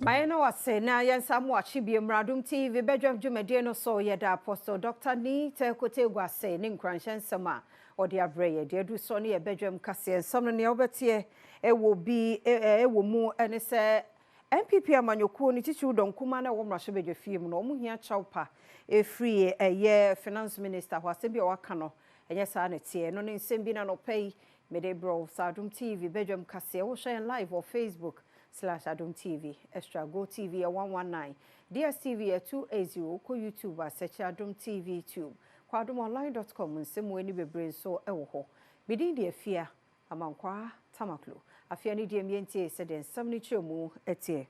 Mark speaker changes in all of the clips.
Speaker 1: Mayana wase na yansamu achibie Adom TV Badwam dwumade no so yeda Apostle Dr. Ni Tekote Gwase ne nkranhye nsema ode abreye de adu so ne ye Badwam kase nsem no ne obetie ewo bi ewo mu ene se MPP amanyokuo ni chichi udonkuma na wo mrahye bedwafie mu no omuhia chawpa efree eye finance minister hwase bi waka no enye sa na tie no ne nsem bi na no pay medebro Adom TV Badwam kase wo share live on Facebook /Adom TV, Extra Go TV 119, DSTV 280, ko YouTube search Adom TV Tube, kwa adomonline.com nsemu eni bebre so ewo ho. Bidi de afia amankwa tamaklo. Afia ni de mientie se den samni chemu etie.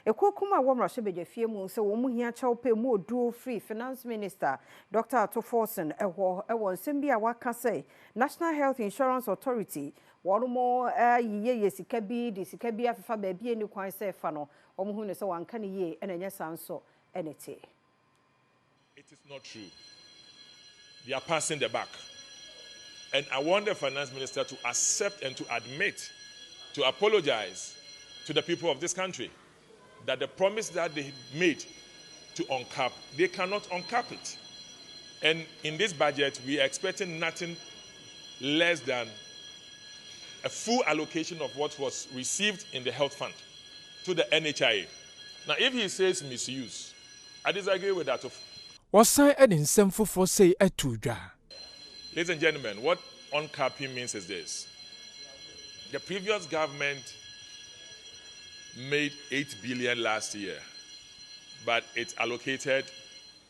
Speaker 1: Ekokuma wo mrahye bedwafie mu se wo muhia chawpe mu oduo free finance minister Dr. Ato Forson ewo nsem bi a waka say National Health Insurance Authority Warumo ye sika bi di sika bi afafa ba bi eni kwan se fa no omuhu ne se wanka ne ye enanya sanso enete.
Speaker 2: It is not true. They are passing the buck. And I want the finance minister to accept and to admit, to apologize to the people of this country that the promise that they made to uncap, they cannot uncap it. And in this budget, we are expecting nothing less than a full allocation of what was received in the health fund to the NHIA. Now, if he says misuse, I disagree with that. Ladies and gentlemen, what uncapping means is this. The previous government made 8 billion last year, but it allocated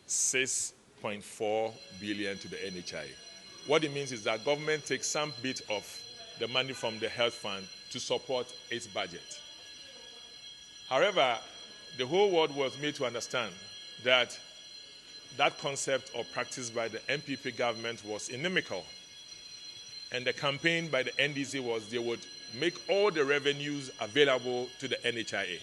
Speaker 2: 6.4 billion to the NHIA. What it means is that government takes some bit of the money from the health fund to support its budget. However, the whole world was made to understand that that concept or practice by the MPP government was inimical. And the campaign by the NDC was they would make all the revenues available to the NHIA.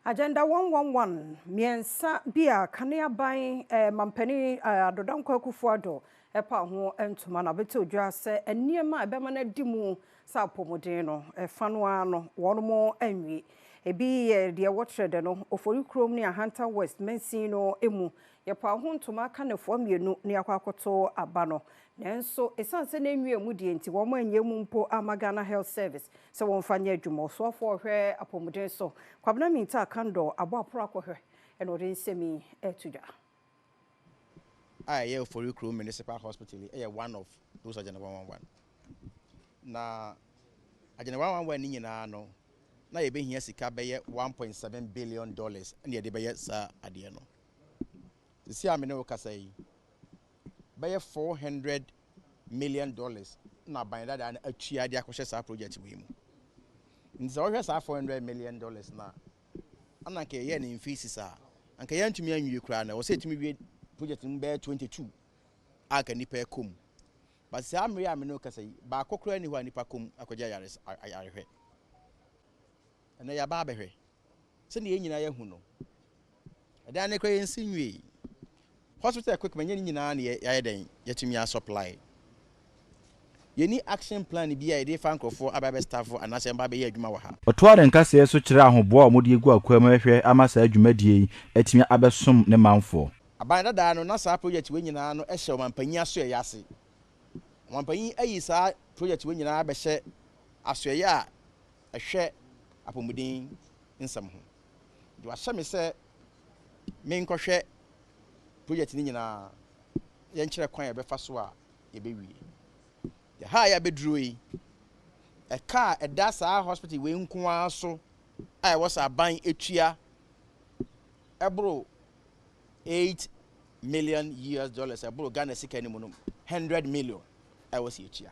Speaker 1: Agenda 111 miensa bia kanea ban mampani adodankwa Akufo-Addo epa ho entuma na bete odwa se eniema ebema na dimu sa apomodin no efano ano wono anwi ebi de wotrede no ofori krom ni Ahanta West Mensino emu yepa ho ntuma kanefo mienu ni akwakoto aba no nenso esanse na enwi emu die nti wo ma anyemu mpo Amagana Health Service se won fanya adwuma so afo hwe apomodin so kwabna minta kando abo apro akohwe eno de nsemi etudwa.
Speaker 3: I for Ukru Municipal Hospital, one of those Agenda 111. Na Agenda 111 in no. Na you be here sika be $1.7 billion and ye de be sa adiano. The see amene ka say be $400 million na by that and atua dia kwhye sa project we mu. Nti so hwe sa $400 million na ananka ye na fees sa anka ye ntumi anwie kura na wo say tumi wie project number 22 aka nipa kom but say ameno ka say ba kokora ni hwa nipa kom akogya yares ayarehwe ena ya ba behwe se ne nyina ya hu no eda ne kra yensi nwie hospital equipment nyina na ya den yatumi ya supply yeni action plan bi ya dey fankrofo ababe staff anase mba be ya adwuma wa ha
Speaker 4: otoare nkase so kire ahobo a mode egu akwam hwehwe amasa adwumadie atimi abesom ne manfo
Speaker 3: abanda da no na sa project we nyina no ehye omampanyi aso ya ase omampanyi ayi sa project we nyina be hye aso ya ehwe apomudin nsam ho do ahye me se me nkohwe project ni nyina ye nkire kwan ya be fa so a ye be wi ya ha ya be duro yi e ka e da sa hospital we nko aso ai wo sa ban etua ebro $8 million abro Ghana sika ni munum $100 million I was here.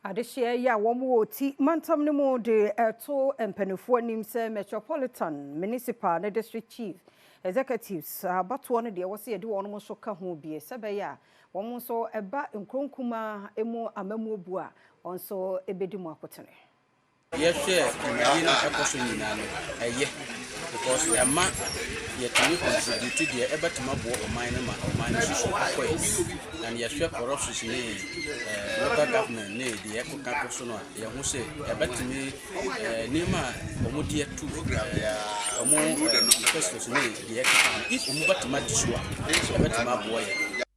Speaker 1: Adehye ya womo oti mantam ne mo de eto empanifo anim se Metropolitan Municipal ne District Chief Executives abato no de wose yede wono so ka ho bie sebe ya womo so eba nkronkuma emu amamu obu a onso ebedi mu akotene.
Speaker 5: Yes, because a man yet to contribute to the Ebertama or mine and yes, corruption local government, the Eco Cacosono, Yamuse, Ebertami, Nima, Omodia 2, first the Eco, if Umubatama Dishua, Ebertama boy.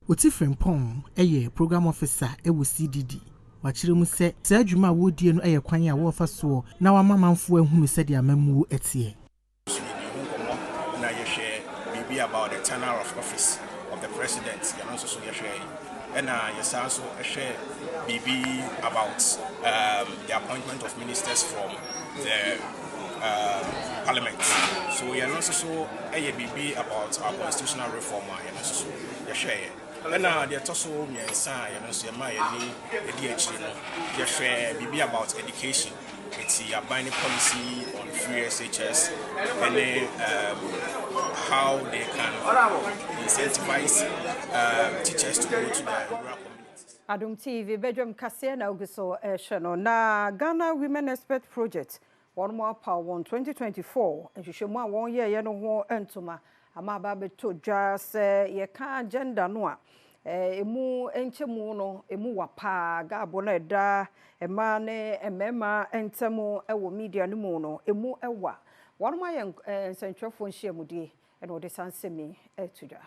Speaker 6: Utifren Pong, a program officer, CDD. Wachire mu se saa adwuma wo die no eye kwan a wo fa so na wa mamanfo ehunu se dia mamu etie
Speaker 3: na ye share bibi about the tenure of office of the president you know so ye share and yes also share bibi about the appointment of ministers from the parliament so you know so bibi about our constitutional reform you know so ye share and the toso me say you know so my any actually no share bibi about education. It's a binding policy on free SHS and then, how they can incentivize teachers to go to the rural communities.
Speaker 1: Adom TV, Badwam Kase na uguso shano na Ghana Women Expert Project. One more power 2024. And you should more 1 year no ho entuma. Ama babe to just ye can agenda noa. Emu enchemu no emu wapa gabo na da ema ne emema entemu ewo media no mu no emu ewa one my nsentwefo nhyiamudie e no de sansemi etuja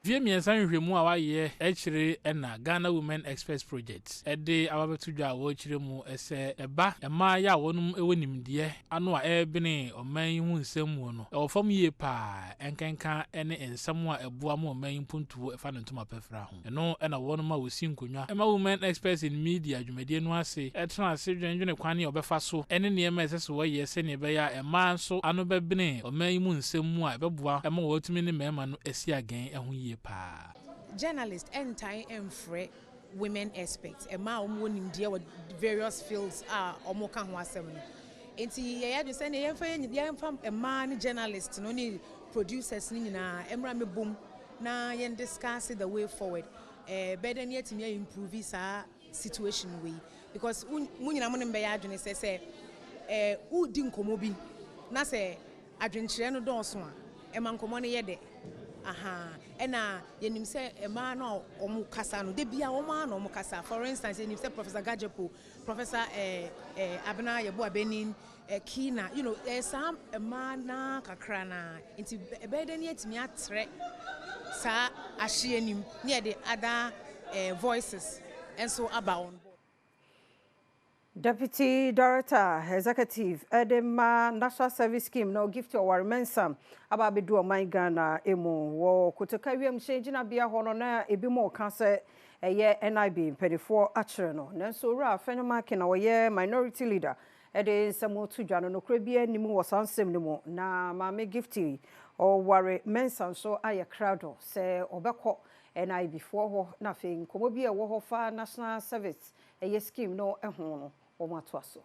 Speaker 7: Vie miensa nhwemu a waye echire na Ghana Women Express Project ede awabetudwa wo chire mu ese eba ema ya wonum ewonimde ano a ebene oman hu nsem mu no ofam ye pa enkenka ene ensam a eboa mu oman puntuo efa no ntoma pefra ho eno na wonum a wosi nkonwa ema Women Express in media dwumade no ase etena ase dwendwene kwane obefa so ene ne ema esese wo ye se ne be ya ema so ano bebene oman mu nsem mu a ebeboa ema wotumi ne mema no esi agen eho pa
Speaker 8: journalist and time and free women experts e ma omonim dia with various fields omo ka ho asem no enti ye do say ne yemfa e ma ne journalist no ni producers ni nyina emra me bom na yen discuss the way forward better ne atimi improve sa situation we because munyina mo ne be ya adwene say u di nkomo bi na say adwenkyere no don so a e man nkomo ne ye de ena yenim se ema no omu kasa no de bia oma no omu kasa for instance yenim se Professor Gajepo Professor Abena Yebo Abenin Kina you know some ema na kakra na nti ebede ne atimi atre sa ahyenim near the other voices and so about
Speaker 1: Deputy Director Executive Edema National Service Scheme no gift or mensam aba bedu oman Ghana emu wo kutoka wiem shenjina bia hono na ebi mo ka se eye NIB pedifo akere no nanso ra fenoma ke na wo ye minority leader ede nsamo tudwa no kra bia nimu wo sansem nimu na mame gifty o ware mensam so aye crowd se obekọ NIB fo ho na fe nkomo bia wo ho fa National Service eye scheme no ehun no Omatuaso.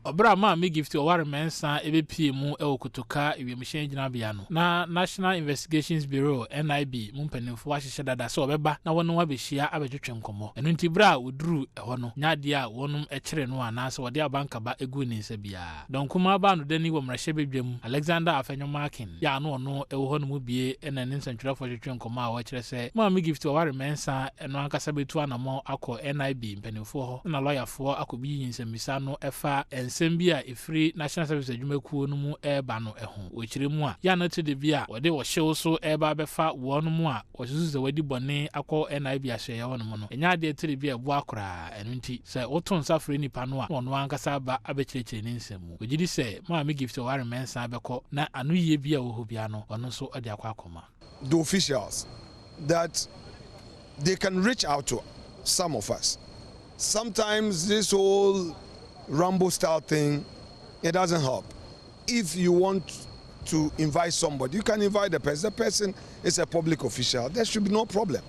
Speaker 7: Obra ma me gift oware mensa ebepie mu ewokutoka ewiemhyen ginabia no na National Investigations Bureau NIB mumpanimfo ahyehyɛ dada so obeba na wono abehia abetwetwe nkomo eno ntibra oduru eho no nyade a wonum ekere no anase wode abankaba egu ne nsa bia donkuma ba no dani wo mrahye bedwam Alexander Afenyomakin ya no ono ewo ho no mu bie ena ne nsantwerafo twetwe nkomo a wo kire se ma me gift oware mensa eno ankasa betu anamo akọ NIB mpanimfo ho na lawyerfo akobi yinsambisa no efa Sembia ifri National Service adwumakuo no mu eba no eho okire mu a ya na to de bia wode wo hyew so eba befa wono mu a wosuzu wadi bone akọ NIB ahye wono mu no enya de to de bia bu akora eno nti se woton safre nipa no a wono ankasa ba abekyerechire ne nsemu ogidi se ma me gift ware mensa abekọ na anu ye bia wo ho bia no wono so ode akọ akoma
Speaker 9: the officials that they can reach out to some of us. Sometimes this whole Rambo style thing, it doesn't help. If you want to invite somebody, you can invite the person. The person is a public official. There should be no problem.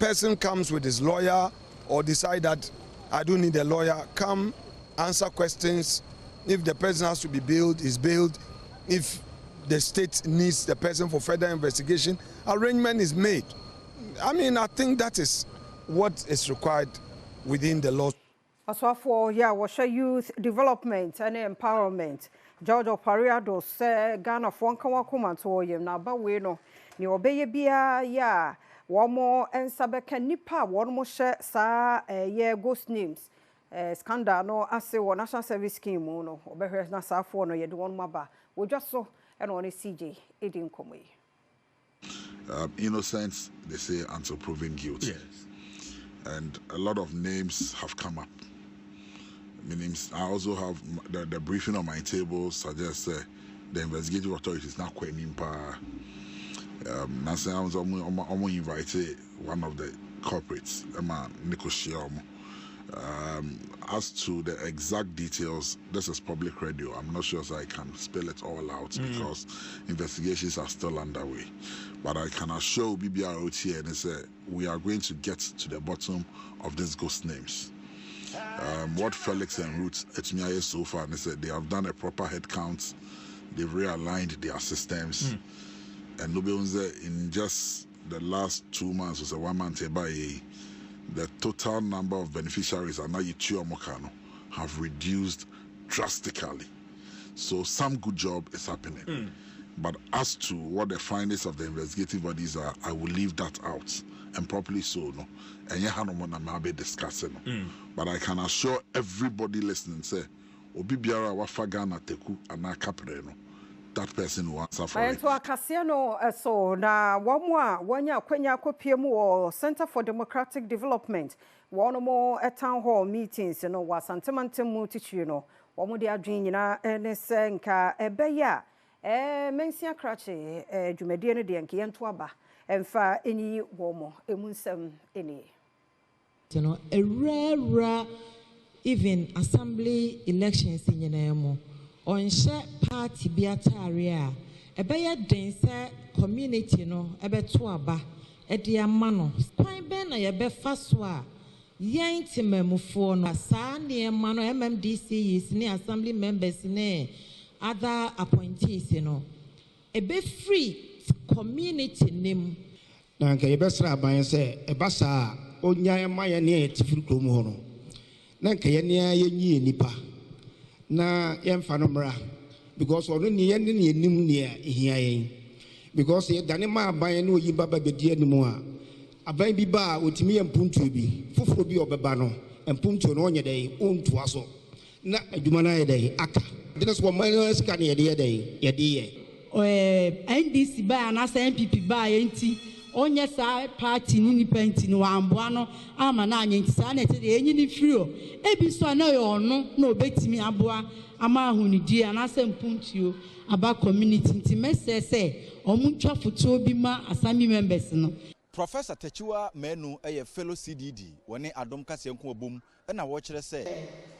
Speaker 9: Person comes with his lawyer or decide that I don't need a lawyer. Come, answer questions. If the person has to be bailed, is bailed. If the state needs the person for further investigation, arrangement is made. I mean, I think that is what is required within the law.
Speaker 1: Aswafo ya washa youth development and empowerment. George Opariado say Ghana for nkanwa komanto yem na ba we no ni obeye bia ya womo ensabeka nipa womo hye sa ye ghost names scandal no ase wo national service scheme no obehwe na safo no ye de won maba wodwaso e no CJ edin komoyi.
Speaker 10: Innocence, they say, until proven guilty.
Speaker 11: Yes.
Speaker 10: And a lot of names have come up. Meaning, I also have the briefing on my table suggests the investigative authorities now quite nimpa. I'm invited one of the corporates, as to the exact details, this is public radio. I'm not sure if I can spell it all out because investigations are still underway. But I can assure BBROT and say we are going to get to the bottom of these ghost names. What Felix and Ruth Etmiaye so far, they said they have done a proper head count, they've realigned their systems, and in just the last 2 months was a 1 month the total number of beneficiaries have reduced drastically. So some good job is happening. But as to what the findings of the investigative bodies are, I will leave that out, and properly so. No, and you be discussing. But I can assure everybody listening, say, Obi biara wafa Ghana teku anakapre no. That person will answer for it.
Speaker 1: To Akasiano so na wamwa wanya kwenya kopiem wo Center for Democratic Development one more at town hall meetings no wasantemantemu tichu no womo de adwen nyina ne senka ebeya mensia krache dwumadie no de enke yento aba emfa eni womo emunsem eni
Speaker 12: no a rare even assembly elections nyina mo on share party bi atare a ebeye den se community no ebeto aba e de ama no kwan ben na ye be fa so a yen timamufo no sa ne ma no MMDCs ne assembly members ne other appointees no ebe free community nim
Speaker 11: na nka ye besra aban se eba sa onya ma ye ne tifiri krom ho no na nka ye ne ye nyi nipa na yemfa no mra because ono ni ye ne nim ne ehia yen because ye dane ma aban ne oyi baba bedi animu a aban bi ba otimi empuntu bi foforo bi obeba no empuntu no onye dai ontu aso na adwuma na ye dai aka dine so man sika ne ye dai ye de
Speaker 12: NDC ba na sa MPP ba ye nti onye sa party ni nipanti no amboa no ama na anya nti sa na ete enyi ni frio ebi so na yo no na obetimi aboa ama ahunidi anasa mpuntuo aba community nti mesese omuntwa foto bi ma assembly members no.
Speaker 4: Professor Techiwa Menu a fellow CDD when Adom Kasienko obum and I watch say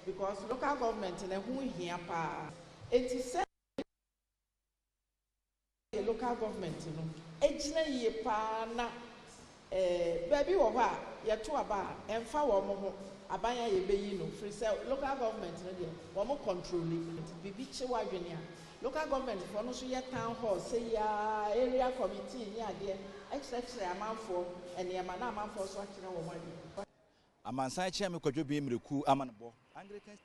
Speaker 13: because local government na hu hia pa enti say local government no ejina ye pa na baby wo ba ye to aba emfa wo mo abanya ye beyi no free say local government no dey wo mo control it bibi che wa dwene a local government for no so ye town hall say ya area committee ni ade extra amanfo ene ya na amanfo so akire wo mo
Speaker 4: amansan che me kwadwo bi mreku amanbo Anglican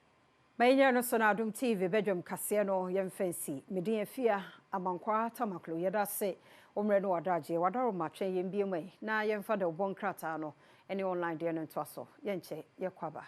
Speaker 1: Manya no so na Adom TV Badwam kase no yemfansi medin afia amankwa tamaklo yeda se omre no wadaje wadaro matwen yembie mai na yemfa de obon krata no ene online de no ntoaso yenche yekwaba